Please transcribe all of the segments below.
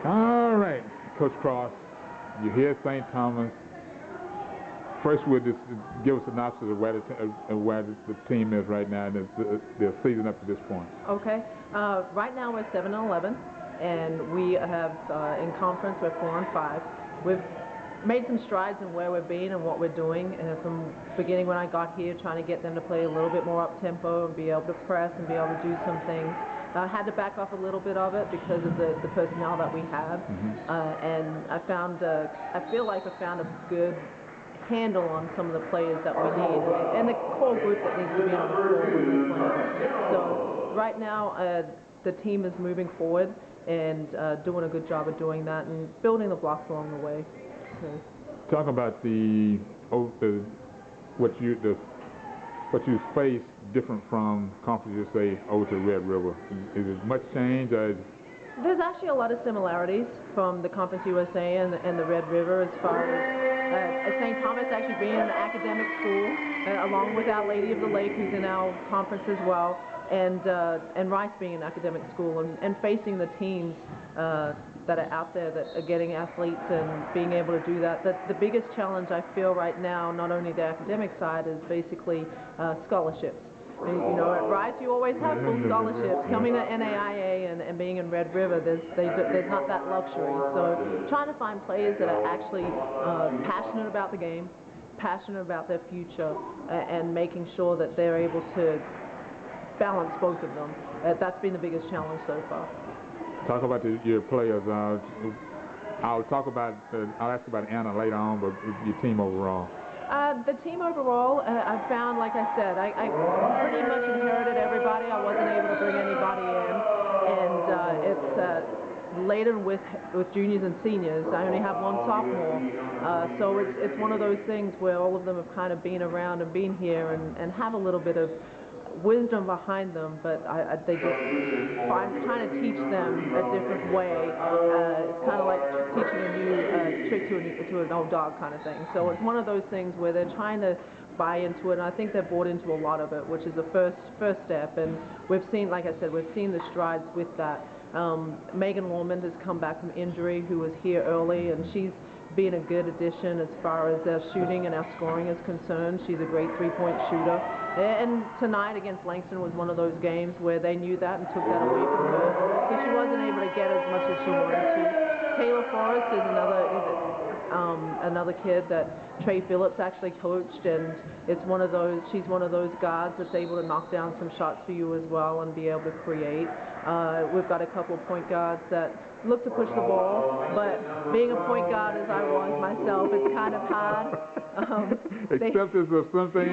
All right, Coach Cross, you're here at St. Thomas. First, would just give us a synopsis of where the team is right now and the season up to this point. Okay. Right now we're 7-11, and we have in conference we're 4-5. We've made some strides in where we've been and what we're doing. From the beginning when I got here, trying to get them to play a little bit more up tempo and be able to press and be able to do some things. I had to back off a little bit of it because of the personnel that we have, and I feel like I found a good handle on some of the players that we need and the core group that needs to be on the floor when we're playing. So right now the team is moving forward and doing a good job of doing that and building the blocks along the way. So. Talk about what you face different from Conference USA over to Red River. Is it much change? There's actually a lot of similarities from the Conference USA and the Red River as far as St. Thomas actually being an academic school, along with Our Lady of the Lake, who's in our conference as well, and Rice being an academic school, and facing the teams that are out there that are getting athletes and being able to do that. The biggest challenge I feel right now, not only the academic side, is basically scholarships. And, you know, at Rice you always have full scholarships. Coming to NAIA and being in Red River, there's not that luxury. So trying to find players that are actually passionate about the game, passionate about their future, and making sure that they're able to balance both of them. That's been the biggest challenge so far. Talk about your players. I'll ask about Anna later on, but your team overall. The team overall, I found, like I said, I pretty much inherited everybody. I wasn't able to bring anybody in, and it's laden with juniors and seniors. I only have one sophomore, so it's one of those things where all of them have kind of been around and been here and have a little bit of wisdom behind them, but they just trying to teach them a different way. It's kind of like teaching a new trick to an old dog kind of thing. So it's one of those things where they're trying to buy into it, and I think they're bought into a lot of it, which is the first step. And we've seen, like I said, we've seen the strides with that. Megan Lormond has come back from injury, who was here early, and she's been a good addition as far as our shooting and our scoring is concerned. She's a great three-point shooter. And tonight against Langston was one of those games where they knew that and took that away from her. So she wasn't able to get as much as she wanted to. Taylor Forrest is another kid that Trey Phillips actually coached, and she's one of those guards that's able to knock down some shots for you as well and be able to create. We've got a couple of point guards that look to push the ball, but being a point guard as I was myself, it's kind of hard. Acceptance of some things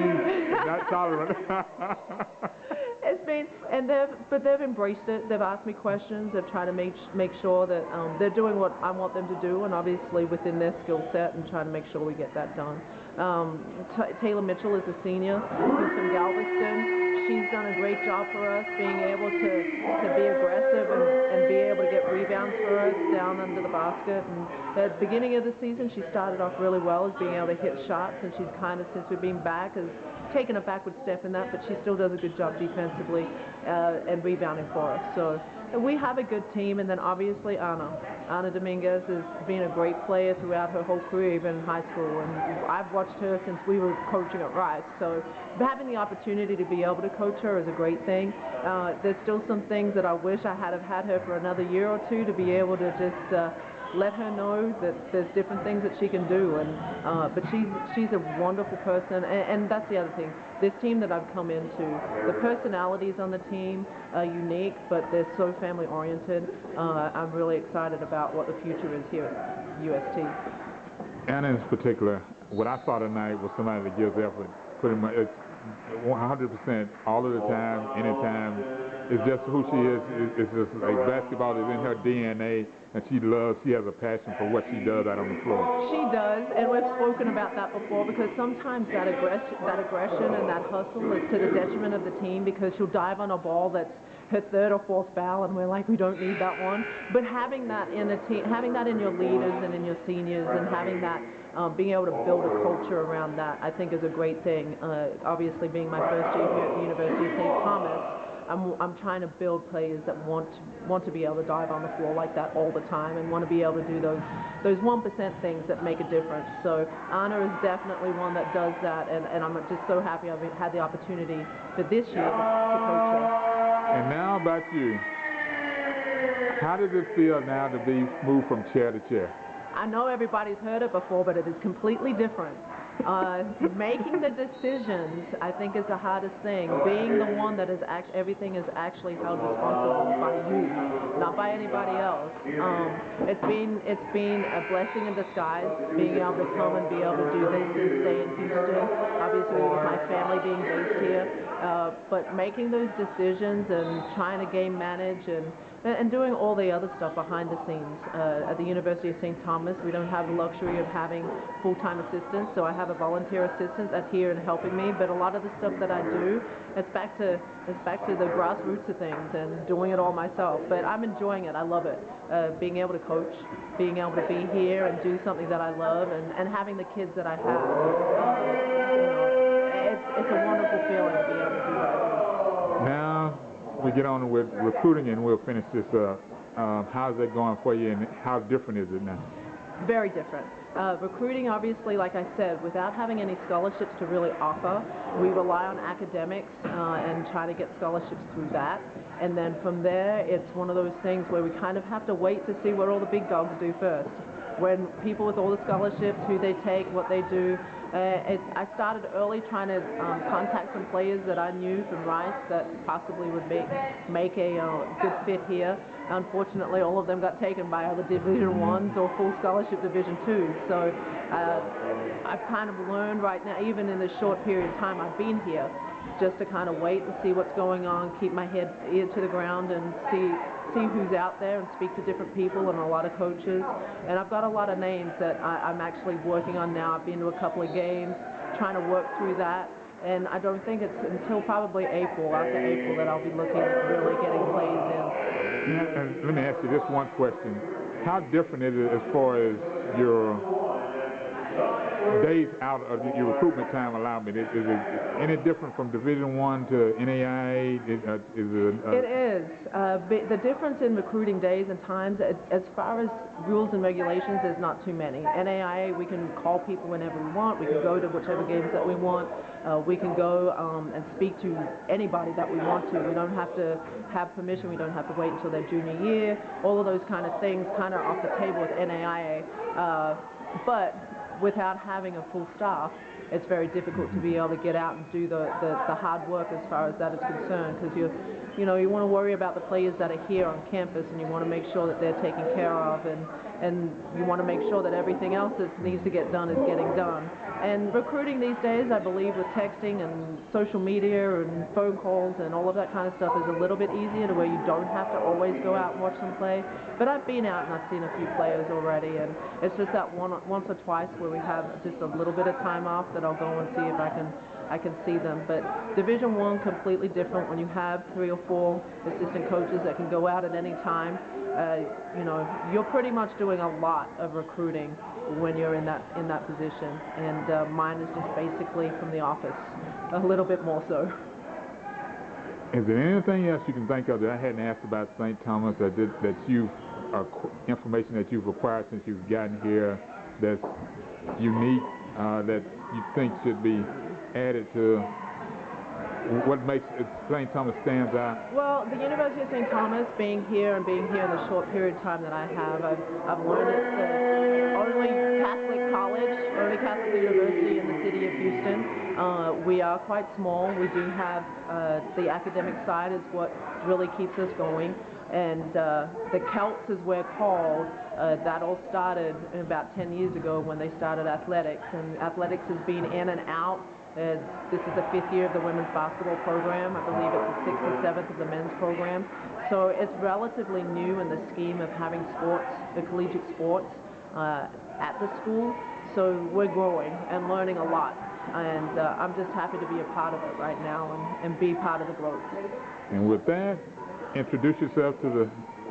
not tolerant. It's been, but they've embraced it. They've asked me questions. They've tried to make sure that they're doing what I want them to do, and obviously within their skill set, and trying to make sure we get that done. Taylor Mitchell is a senior who's from Galveston. She's done a great job for us, being able to be aggressive and be able to get rebounds for us down under the basket. And at the beginning of the season, she started off really well as being able to hit shots, and she's kind of, since we've been back, has taken a backward step in that, but she still does a good job defensively and rebounding for us. So we have a good team, and then obviously Ana Dominguez has been a great player throughout her whole career, even in high school, and I've watched her since we were coaching at Rice. So having the opportunity to be able to coach her is a great thing. There's still some things that I wish I had her for another year or two to be able to just let her know that there's different things that she can do, and but she's a wonderful person, and that's the other thing. This team that I've come into, the personalities on the team are unique, but they're so family oriented. I'm really excited about what the future is here at UST. Anna in particular, what I saw tonight was somebody that gives effort pretty much. It's 100% all of the time, anytime. It's just who she is. It's just like basketball is in her DNA, and she has a passion for what she does out on the floor. She does, and we've spoken about that before, because sometimes that aggression and that hustle is to the detriment of the team, because she'll dive on a ball that's her third or fourth foul, and we're like, we don't need that one. But having that in a team, having that in your leaders and in your seniors, and having that being able to build a culture around that, I think is a great thing. Obviously, being my first year here at the University of St. Thomas, I'm trying to build players that want to be able to dive on the floor like that all the time and want to be able to do those 1% things that make a difference. So Anna is definitely one that does that, and I'm just so happy I've had the opportunity for this year to coach her. And now about you. How does it feel now to be moved from chair to chair? I know everybody's heard it before, but it is completely different. Making the decisions, I think, is the hardest thing. Being the one that is everything is actually held responsible by you, not by anybody else. It's been a blessing in disguise, being able to come and be able to do this and stay in Houston. Obviously, with my family being based here, but making those decisions and trying to game manage and doing all the other stuff behind the scenes. At the University of St. Thomas, we don't have the luxury of having full-time assistants, so I have a volunteer assistant that's here and helping me, but a lot of the stuff that I do, it's back to the grassroots of things and doing it all myself. But I'm enjoying it. I love it. Being able to coach, being able to be here and do something that I love, and having the kids that I have. It's a wonderful feeling to be able to do what I do. Now we get on with recruiting and we'll finish this up. How's that going for you, and how different is it now? Very different. Recruiting, obviously, like I said, without having any scholarships to really offer, we rely on academics and try to get scholarships through that. And then from there, it's one of those things where we kind of have to wait to see what all the big dogs do first. When people with all the scholarships, who they take, what they do. I started early trying to contact some players that I knew from Rice that possibly would make a good fit here. Unfortunately, all of them got taken by other Division I's or full scholarship Division II's. So I've kind of learned right now, even in this short period of time I've been here, just to kind of wait and see what's going on, keep my ear to the ground and see who's out there and speak to different people and a lot of coaches. And I've got a lot of names that I'm actually working on now. I've been to a couple of games, trying to work through that. And I don't think it's until probably April, after April, that I'll be looking at really getting plays in. And let me ask you this one question. How different is it as far as your days out of your recruitment time allowment? Is it any different from Division I to NAIA? It is. The difference in recruiting days and times, as far as rules and regulations, there's not too many. NAIA, we can call people whenever we want. We can go to whichever games that we want. We can go and speak to anybody that we want to. We don't have to have permission. We don't have to wait until their junior year. All of those kind of things kind of off the table with NAIA. But without having a full staff, it's very difficult to be able to get out and do the hard work as far as that is concerned, because you want to worry about the players that are here on campus, and you want to make sure that they're taken care of, and you want to make sure that everything else that needs to get done is getting done. And recruiting these days, I believe, with texting and social media and phone calls and all of that kind of stuff is a little bit easier, to where you don't have to always go out and watch them play. But I've been out and I've seen a few players already, and it's just that once or twice where we have just a little bit of time off that I'll go and see if I can see them. But Division I, completely different. When you have 3 or 4 assistant coaches that can go out at any time, you're pretty much doing a lot of recruiting when you're in that position. And mine is just basically from the office, a little bit more so. Is there anything else you can think of that I hadn't asked about St. Thomas, that you've information that you've acquired since you've gotten here that's unique, that you think should be added to what makes St. Thomas stands out? Well, the University of St. Thomas, being here in the short period of time that I have, I've learned it's the only Catholic college, only Catholic university in the city of Houston. We are quite small. We do have the academic side is what really keeps us going. And the Celts, as we're called, that all started about 10 years ago when they started athletics. And athletics has been in and out. This is the 5th year of the women's basketball program. I believe it's the 6th or 7th of the men's program. So it's relatively new in the scheme of having sports, the collegiate sports, at the school. So we're growing and learning a lot. And I'm just happy to be a part of it right now and be part of the growth. And with that, introduce yourself to the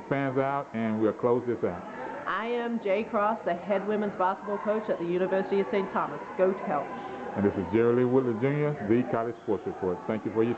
fans out, and we'll close this out. I am Jay Cross, the head women's basketball coach at the University of St. Thomas. Go Celts. And this is Jerry Lee Woodley Jr., the College Sports Report. Thank you for your time.